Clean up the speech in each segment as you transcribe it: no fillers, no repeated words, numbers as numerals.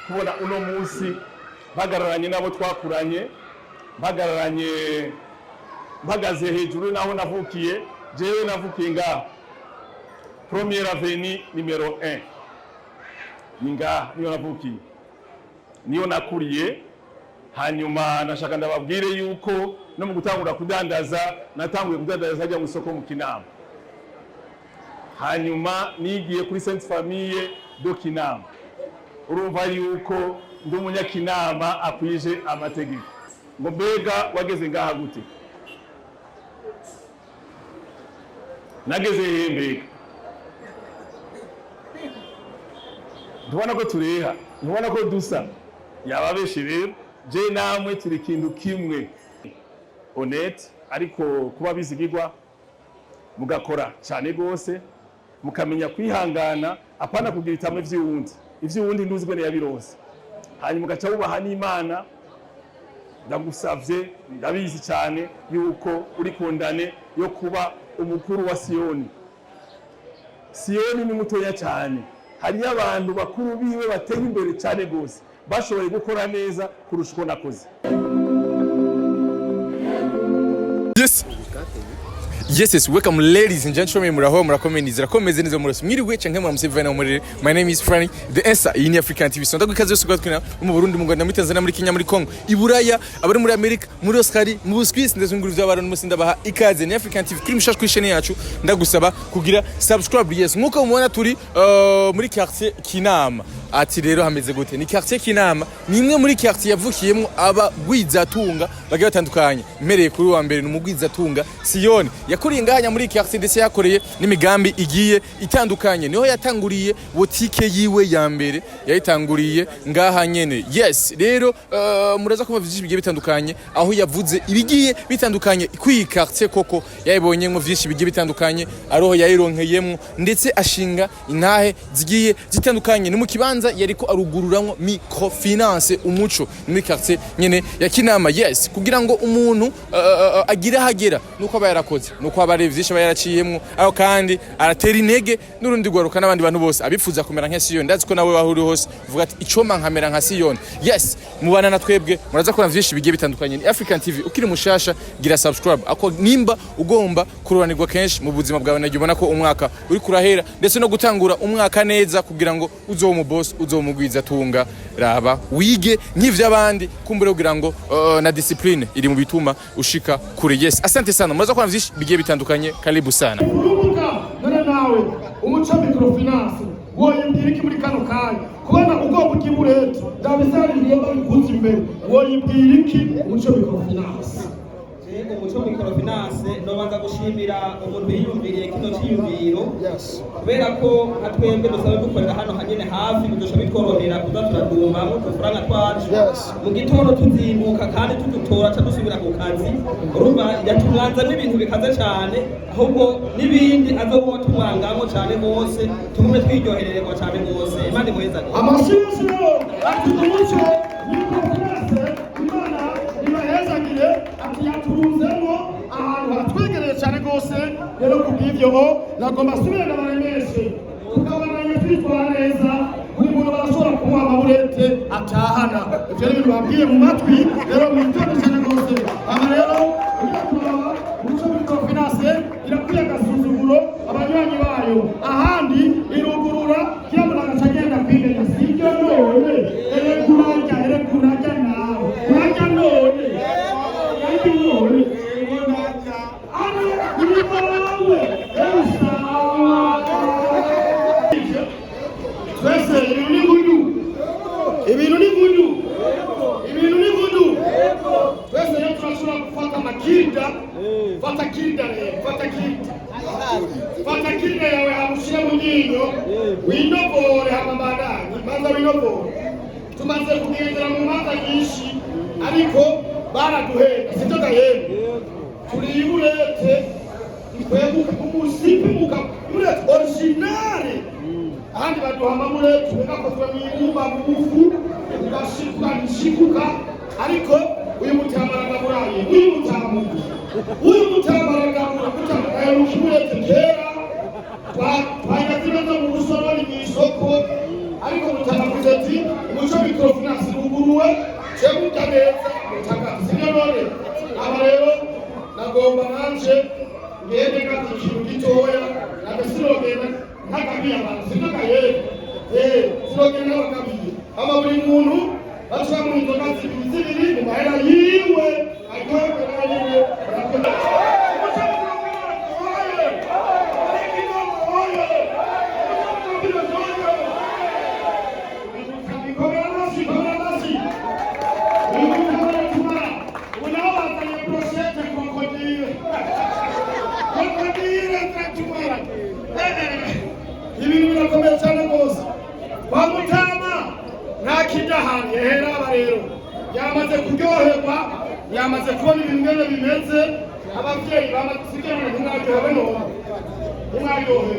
kubona uno munsi bagararanye nabo twakuranye, bagararanye mpagaze hejuru naho navukiye. Jewe navukiye ngaha Première Avenue numero 1, ni ngaha niyo navukiye, niyo nakuriye. Hanyuma nashaka ndababwire yuko no mu gutangura kudandaza natanguye kudandaza ajya mu isoko mu Kinama, hanyuma nigiye kuri Sainte Famille do Kinama. Urumva yuko ndi umunyakinama akwije amategeko. Ngo mbega wageze ngaha gute? Nageze he mbega? Ndubona ko tureha, ndubona ko dusa, yababeshe rero. Je namwe turi kintu kimwe, honnête, ariko kuba bizigirwa mugakora cyane gose, mukamenya kwihangana, apana kugira itamwe ivy'uwundi nduzwe yabirose. Hanyuma mugaca bubaha n'Imana. Ndagusavye, ndabizi cyane yuko uri kondane yo kuba umukuru wa Siyoni. Siyoni ni mutoya cyane, hari abantu bakuru biwe bateye imbere cyane gose, bashoboye gukora neza kurusha uko nakoze. Yes, welcome ladies and gentlemen, muraho murakomeye zirakomeze neza murose mwiriwe canke mwamusevana muri. My name is Franny, the answer in African TV. So ndagwikaze yose ugwatwina mu Burundi, mu Rwanda, muri Tanzania, muri Kenya, muri Congo, Iburaya, abari muri America, muri Australia, mu Swiss ndetse nguru by'abantu musi ndabaha ikaze ni African TV kuri mushashwe ishene yacu. Ndagusaba kugira subscribe. Yes, nkuko mubona turi muri quartier Kinama. Ati rero hameze gute? Ni quartier Kinama, ni imwe muri quartier yavukiyemo abagwizatunga bagiye batandukanye. Mpereye kuri wa mbere n'umugwizatunga Siyoni yakuriye ngahanya muri quartier ndetse yakoreye n'imigambi igiye itandukanye. Niho yatanguriye botike yiwe ya mbere, yayitanguriye ngaha nyene. Yes, rero muraza kumva byinshi bigiye bitandukanye aho yavuze ibigiye bitandukanye kuri quartier koko yayibonyemo byinshi bigiye bitandukanye, aroho yayironkeyemo ndetse ashinga intahe zigiye zitandukanye. Ni mu kibanza yariko arugururamwo microfinance umuco muri quartier nyene ya Kinama. Yes, kugira ngo umuntu agira hagera nuko aba yarakoze, nuko aba arevyisha aba yaraciyemwo, aho kandi aratera intege n'urundi gwaruka n'abandi bantu bose abifuza kumera nka Siyoni. Ndazi ko nawe wahuri hose uvuga ati icoma nkamera nka Siyoni. Yes, mubana na twebwe muraza kubona byinshi bigiye bitandukanye. Ni African TV, ukiri mushasha gira subscribe, ako nimba ugomba kururanirwa kenshi mu buzima bwawe. Nagibona ko umwaka uri kurahera ndetse no gutangura umwaka neza kugira ngo uzo mu boss uzo mugwiza tunga, raba wige nk'ivy'abandi kumbure kugira ngo na discipline iri mu bituma ushika kure. Yes, asante sana, muraza kubona byinshi bigiye bitandukanye. Karibu sana. None nawe umuco microfinance woyibwira iki muri kano kanya kubona ugomba ukiburete ndabisari bigomba bikuza imbere, woyibwira iki umuco microfinance? Umuco microfinance nobanza gushimira umuntu yiyumviriye kino cyiyumviro, kubera ko atwembe dusabe gukorera hano hanyene hafi bidusha bitworohera kuza turaduma mu tufaranga twacu mu gitondo tuzimbuka kandi tudutora dusubira ku kazi. Urumva yatumwanza n'ibintu bikaze cyane, ahubwo n'ibindi azobo tumwangamo cyane gose, tumume twiryohererwa cyane gose. Imana muheza amashusho atuduce microfinance, Imana ibahezagire atuyatuzemo ahantu hatwegereye cyane gose. Rero kubw'ivyo nagomba subira n'abaremeshe tukabana twitwara neza, buri muntu barashobora kumuha amaburete atahana. Ivyo rero babwiye mu matwi, rero mwitonde cyane gose. Aha rero umuco microfinance irakwiye agasuzuguro abanywanyi bayo, ahandi irugurura kiyamuna agacagenda kwimenya. Sibyo none erekurajya nawe urajya none ibintu ni gudu. Twese rero turashobora gufata amakirida. Fata kirida yawe hamushire mu nyinyo, winobore hamambandani maze winobore. Tumaze kugendera mu manza nyinshi ariko baraduhenda, sibyo gahembe. Turiburete ikwebuka umusipimuka burete originale, ahandi baduha amabulete tugakozwe mu ibumba bugufu ugashikuka. Ariko uyu mutamaragaburaye uyu mutamaragabura kutamukaherukibulete kera twagazibaza mu busorori mw'isoko, ariko mutamavuze ati umuco microfinance ruguruwe cyo neza mutaka sibyo none aba rero nagomba nanje ngende kandi ikintu gitoya nagasirogenda ntakabiye abantu sibyo kaye sirogenda bakabiye ama buri muntu baca mu nzoga zibiri mu mahera yiwe ariko nayiwe barakora ibintu birakomeye cyane rwose kwa Mutama nta kidahani hera rero yamaze kuryoherwa yamaze kubona ibintu ngene bimeze abavyeyi bamaze kusigana ntimwaryohewe none ntimwaryohewe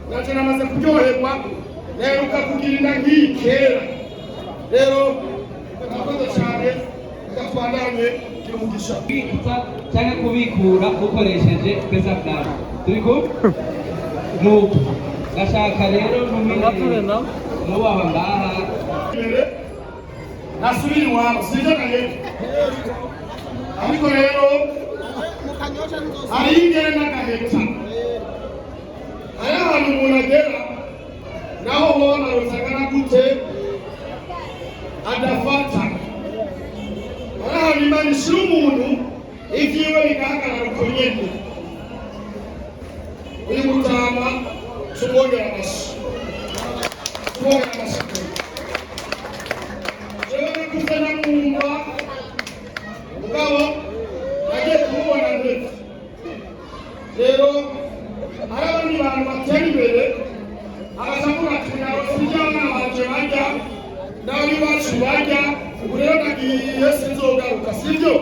naje namaze kuryoherwa rero ukakugira nk'iyi kera rero nakoze cyane gatwandanye kirumugisha cyangwa kubikura ukoresheje pesa plan turiko nuko gashaka rero numire nubaha ngaha nasubira iwabo sinjagaye ariko rero hari ingere n'agaheta hari ahantu umuntu agera naho ubona rusagana gute adafata hari ahantu Imana ishira umuntu ivyiwe bigahagarara uko nyene uyu Mutama tumwongera amashyi rero nakuze namwumva mugabo nagiye kumubona ndetse rero hari abandi bantu batera imbere agasavuga ati nawe sijya abana banje barya nawe iwacu barya ubu rero nagiye sinzogaruka sibyo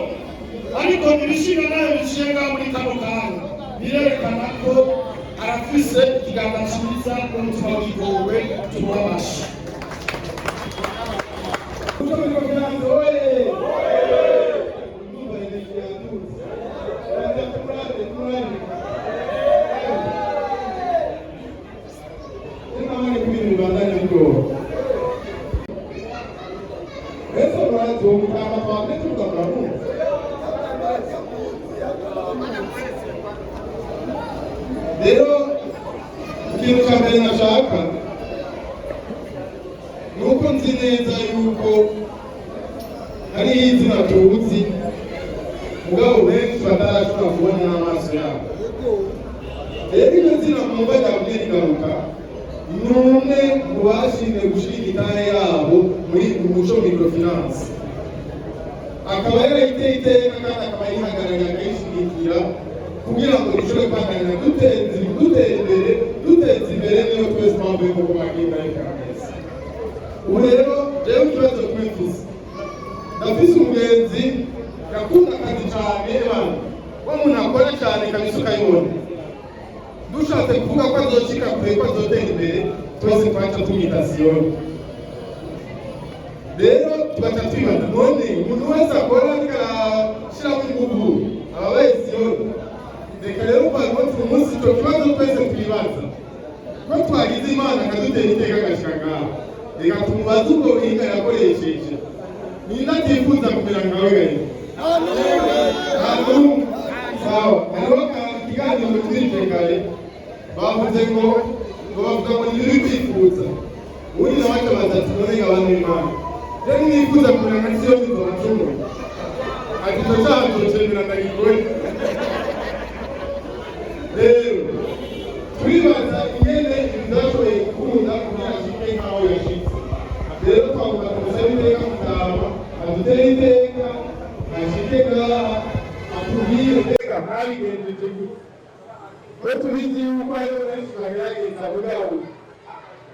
ariko ibishinga nayo biciye ngaho muri kano kanya birerekana ko arafise ikiganza cyiza n'umutima w'igowe tumuha amashyi rero ikintu cya mbere nashaka ni uko nzi neza yuko hari izina tuzi mugabo benshi batarashobora kubona n'amaso yabo rero iyo zina mwumva ryabwiye rigaruka ni umwe mu bashinzwe gushyira igitare yabo muri umuco microfinance akaba yarayiteye iteka kandi akaba yihagarariye akayishyigikira kugira ngo dushobore kwangana duteza imbere niyo twese mpamvu yo kuba bagenda reka neza ubu rero ikibazo twifuza ndafise umugenzi yakunda akazi cyane abantu wa muntu akora cyane kabisa ukayibona dushatse kuvuga ko azoshika kure ko azotera imbere twese twaca tumwita Siyoni rero tugaca twibaza none umuntu wese akora ariko arashyiramo ingufu ababaye Siyoni reka rero uvango turi umunsi icyo kibazo twese twibaza ko twagize Imana akadutera iteka agashika ngaho reka tumubaze ubwo buhinga yakoresheje ninda atifuza kumera nkawe gahita ntabwo sawa hariho ikiganiro twirije kare bavuze ngo bavuga ngo ntiri kwifuza ubundi nabaca batatu none abantu b'Imana rero nifuza kumera nka Siyoni nzobacumura ati icyo cyaha nzocemera ndagigoye rero turibaza ingene ibidashoboye gukunda kugira ashike nkaho yashitse rero twavuga ngo musabe iteka Mutama adutere iteka ashike ngaha atubwire iteka mwabigenjeje gute ko tubizi yuko hariho benshi bagerageza mugabo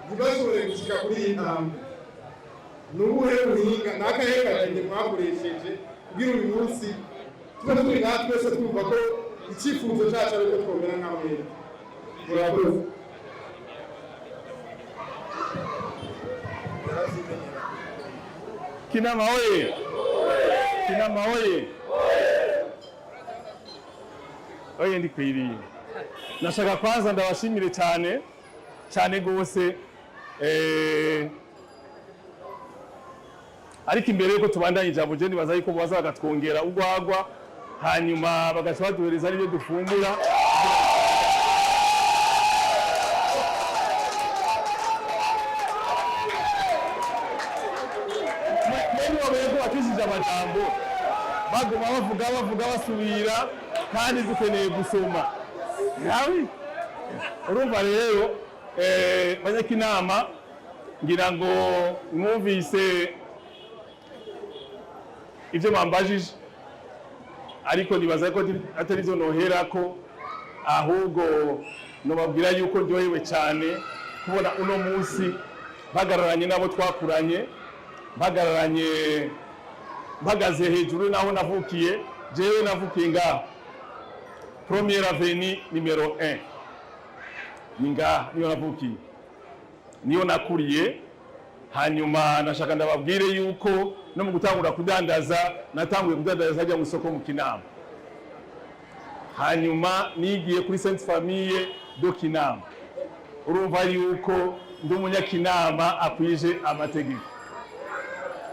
ntibashobore gushika kuri iyi ntambwe ni ubuhe buhinga ni akahe karenge mwakoresheje kugira uyu munsi tuba turi ngaha twese twumva ko icyifuzo cyacu ari uko twomera nk'abera murakoze Kinama oye! Kinama oye! Oye ndikwiriye. Nashaka kwanza ndabashimire cyane gose ariko imbere yuko tubandanya ijambo je nibaza yuko baza bagatwongera urwagwa hanyuma bagaca baduhereza n'ibyo dufungura. Bakishije amajambo baguma bavuga basubira kandi dukeneye gusoma nawe urumva rero banyakinama ngira ngo mwumvise ibyo bambajije ariko nibaza ko atari zo noherako ahubwo nobabwira yuko ryohewe cyane kubona uno munsi bagararanye nabo twakuranye bagararanye mpagaze hejuru naho navukiye jewe navukiye ngaho Première Avenue numero 1 ni ngaha niyo navukiye niyo nakuriye. Hanyuma nashaka ndababwire yuko no mu gutangura kudandaza natanguye kudandaza ajya mu isoko mu Kinama, hanyuma nigiye kuri Sainte Famille do Kinama. Urumva yuko ndi umunyakinama akwije amategeko,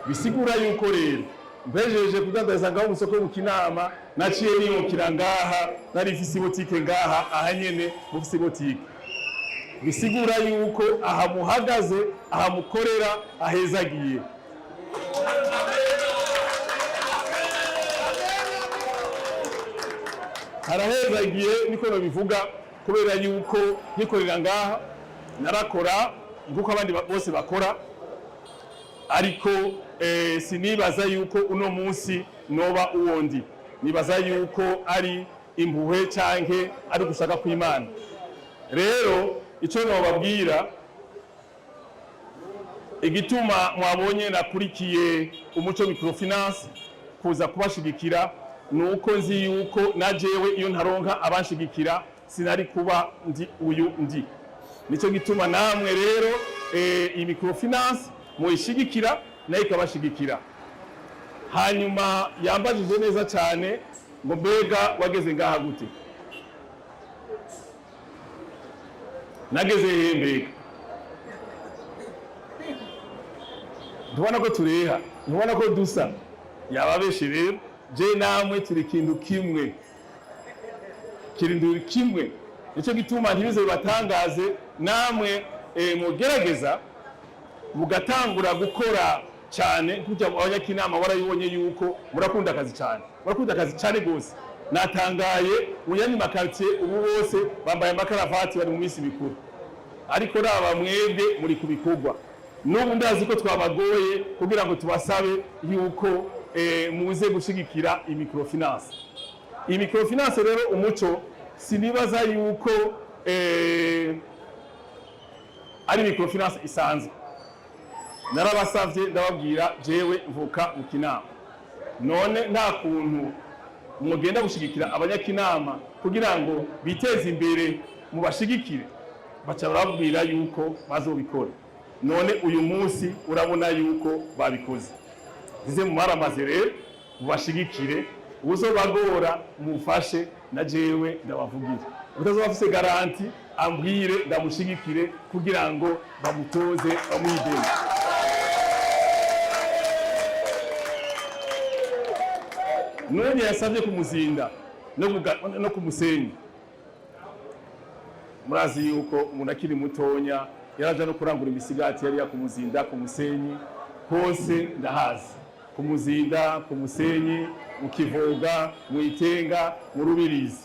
bisigura yuko rero mbejeje kudandaza ngaho mu isoko mu Kinama naciye niyokira ngaha nari ifise botike ngaha aha nyene mu fise botike, bisigura yuko aha muhagaze aha mukorera ahezagiye. Harahezagiye niko babivuga kubera yuko nyikorera ngaha narakora nguko abandi bose bakora, ariko sinibaza yuko uno munsi noba uwondi, nibaza yuko ari impuhwe canke ari gushaka kw'Imana. Rero icyo nobabwira igituma mwabonye nakurikiye Umuco Microfinance kuza kubashigikira nuko nzi yuko najewe iyo ntaronka abanshigikira sinari kuba ndi uyu ndi. Nico gituma namwe rero iyi Microfinance muyishigikira nayo ikabashigikira. Hanyuma yambajije neza cyane ngo mbega wageze ngaha gute? Nageze mbega ndubona ko tureha, ndubona ko dusa, yababeshe rero je namwe turi kintu kimwe, kirinduri kimwe. Nico gituma ntibize bibatangaze namwe mugerageza mugatangura gukora cyane kujya abanyakinama warayibonye yuko murakunda akazi cyane, murakunda akazi cyane gose. Natangaye muyandi makartier ubu bose bambaye amakaravati bari mu minsi mikuru, ariko raba mwebwe muri kubikorwa. N'ubu ndazi ko twabagoye kugira ngo tubasabe yuko muze gushigikira iyi Microfinance. Iyi Microfinance rero Umuco sinibaza yuko ari Microfinance isanzwe. Narabasavye ndababwira jewe mvuka mu Kinama, none nta kuntu mugenda gushigikira abanyakinama kugira ngo biteze imbere mubashigikire, baca barabwira yuko bazobikora. None uyu munsi urabona yuko babikoze. Zize mu maramaze rero mubashigikire, uzobagora mufashe na jewe ndabavugire. Utazoba afise garanti ambwire ndamushigikire kugira ngo bamutoze bamwidene. None yasabye kumuzinda no kumusenyi. Murazi yuko umuntu akiri mutonya yaraja no kurangura imisigati yari yakumuzinda ku musenyi hose ndahazi, kumuzinda ku musenyi, mu Kivoga, mu Itenga, mu Rubirizi.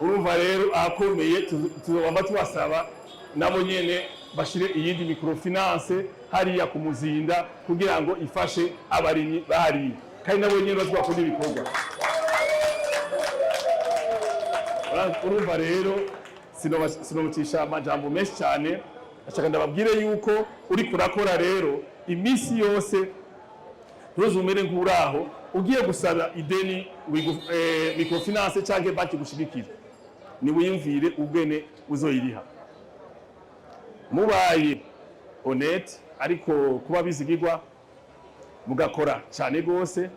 Urumva rero akomeye tuzobamba tubasaba nabo nyene bashire iyindi Microfinance hariya kumuzinda kugira ngo ifashe abarimyi bahari, kandi nabo nyene bazakora ibikorwa. Urumva rero sinomucisha amajambo menshi cyane, ashaka ndababwire yuko uri kurakora rero imisi yose ntuzumere nk'uraho ugiye gusaba ideni Microfinance cyangwa banki gushigikira, ni wiyumvire ubwene uzoyiriha. Mubaye honnête ariko kuba bizigirwa mugakora cyane gose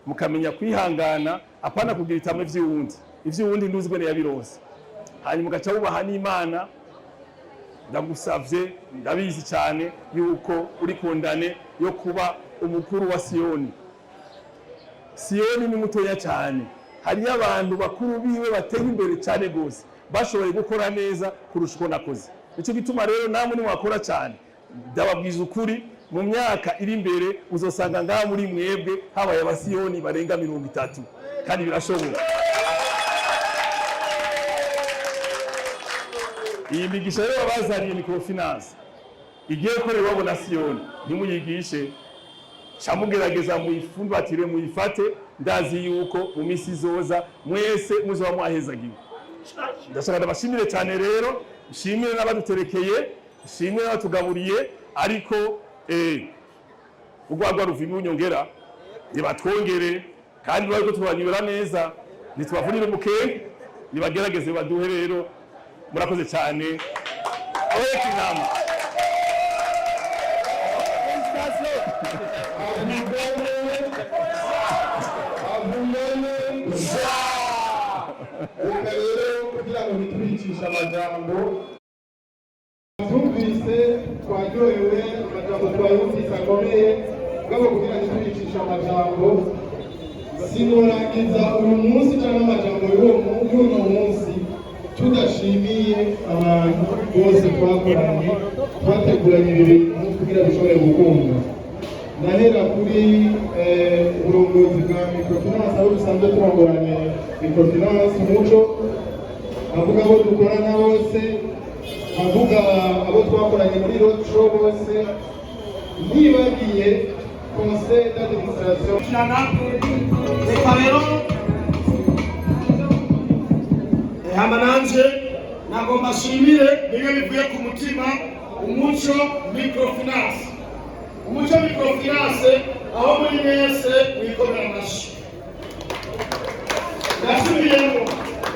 mukamenya kwihangana apana kugira itamwe ivy'uwundi nduzigwe yabironse, hanyuma mugaca bubaha n'Imana. Ndagusavye ndabizi cyane yuko uri kondane yo kuba umukuru wa Siyoni. Siyoni ni mutoya cyane, hariyo abantu bakuru biwe bateye imbere cyane gose bashoboye gukora neza kurusha uko nakoze. Nicyo gituma rero namwe nimwakora cyane, ndababwiza ukuri mu myaka iri imbere uzosanga ngaha muri mwebwe habaye abasiyoni barenga 30 kandi birashoboka. Iyi migisha rero bazaniye microfinance igiye korera wabo na Siyoni, ntimuyigishe camugerageza muyifumbatire muyifate, ndazi yuko mu misi zoza mwese muzoba mwahezagiwe. Ndashaka ndabashimire cyane rero, nshimire n'abaduterekeye, nshimire n'abatugaburiye, ariko urwagwa ruvimwe unyongera nibatwongere, kandi bariko tubanyura neza nitubavunire umuke, nibagerageze baduhe rero. Murakoze cyane. Aweki nama kugira ngo bitwicisha amajambo twumvise, twaryohewe, amajambo twayumvise akomeye, ngabo kugira ngo bitwicisha amajambo sinorangiza uyu munsi cyangwa amajambo y'uno munsi tudashimiye abantu bose twakoranye, twateguranye ibi bintu kugira bishobore gukunda. Nahera kuri uburongozi bwa microfinance aho dusanzwe turongoranye microfinance umuco, avuga abo dukorana bose, avuga abo twakoranye muri road show bose, ntibagiye conseil d'administration. Reka rero hama nanje nagomba shimire bimwe bivuye ku mutima umuco microfinance. Umuco microfinance aho muri mwese mwikomera amashyi. Nasubiyemo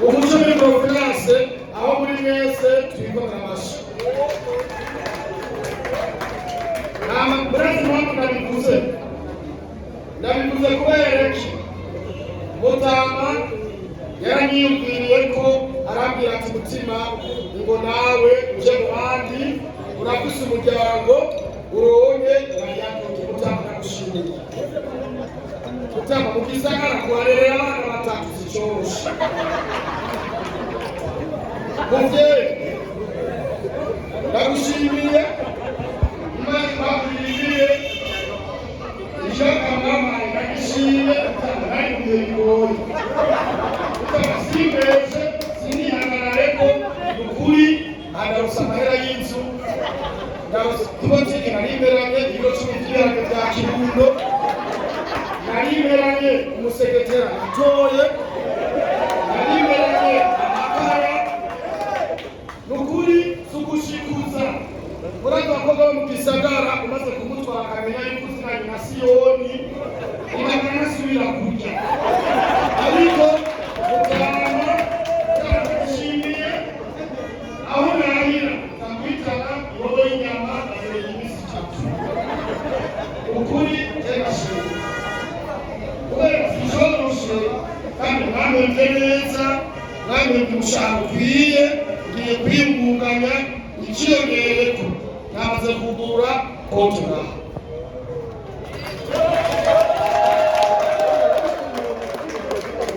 umuco microfinance aho muri mwese twikomera amashyi. Murazi mpamvu ndabivuze kubera iki? Mutama yaranyiyumviriye ko arambwira ati mutima ngo nawe uje mu bandi urafise umuryango uronye urayakoze. Mutama nagushimiye. Mutama mu gisagara kuharerera abana batatu zicoroshe. Muvyeyi ndagushimiye, Imana ibakwiriye, ishaka mama ndagishimiye, nari kubigoye. Simeze sinihangana ko ukuri adarusa amahera y'inzu, ndarusa narimeranye ibiro 10 bya Kirundo, narimeranye umusekretera atoye, narimeranye amakara, nukuri sugushikuza. Muraza koga mu gisagara umaze kumutwara akamenya yuko uzinanye na Siyoni, imana nasubira kurya. Ariko mutama ndashimiye aho nahira ndakwitana wowe inyama azeye imisi 3. Ukuri ndashimiye kubera sishoroshe, kandi mwameze neza, mwameze umushahara ukwiye, ngiye kwiyungunganya ikiyongereko namaze kugura konti ngaha.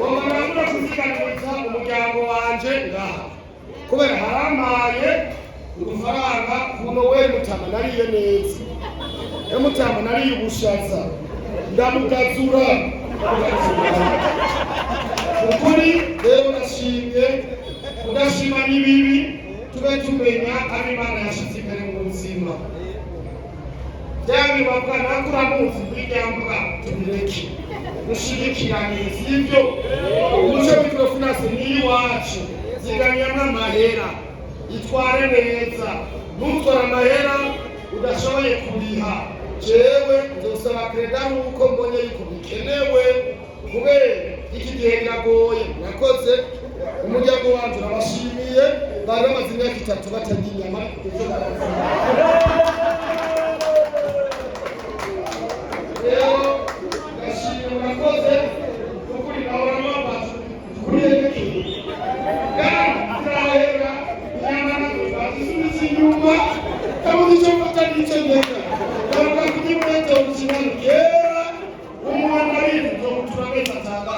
Wamara kuziganiriza umuryango wanje ngaha kubera haramaye udufaranga kuno we Mutama nariye neza. Mutama nariye ubushaza ndamugazura. Ukuri rero nashimye, udashima n'ibibi tube tumenya ari Imana yashize imbere mu buzima. Byari bavuga nakura muzi kwigamba tubireke dushigikirane, sivyo? Umuco microfinance ni iwacu, ziganyamwe amahera, itware neza. Nutwara amahera udashoboye kuriha, jewe nzosaba kreda nuko mbonye yuko bikenewe, kubera iki gihe biragoye. Nakoze umuryango wanje urabashimiye, bari bamaze imyaka 3 batarya inyama. Rero ndashimye murakoze, ukuri nahora mwabaza kuriyeki kandi turahera inyama bazisubiza inyuma, kabuze icyo mfata n'icyo ngenda. Bavuga ko igihe murete ukimanuke turabeza cyangwa